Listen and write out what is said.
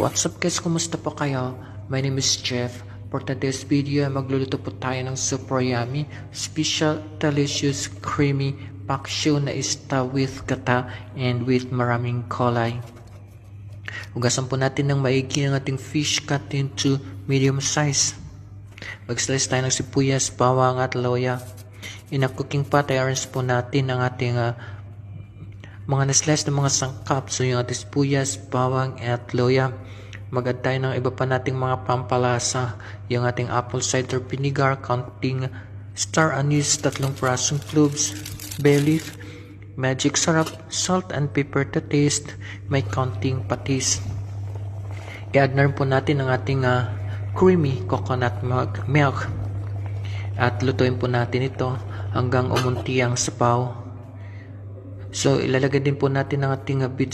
What's up guys, kumusta po kayo? My name is Jeff. For today's video, magluluto po tayo ng super yummy, special, delicious, creamy paksiw na ista with gata and with maraming kulay. Hugasan po natin ng maigi ang ating fish cut into medium size. Mag-slice tayo ng sibuyas, bawang at loya. In a cooking pot, i-arrange po natin ang ating mga na-slice na mga sangkap. So yung ating sibuyas, bawang at loya. Mag-add tayo ng iba pa nating mga pampalasa. Yung ating apple cider vinegar, counting star anise, 3 prasong cloves, bay leaf, magic syrup, salt and pepper to taste, may counting patis. I-add na rin po natin ang ating creamy coconut milk. At lutuin po natin ito hanggang umunti ang sabaw. So ilalagay din po natin ang ating beef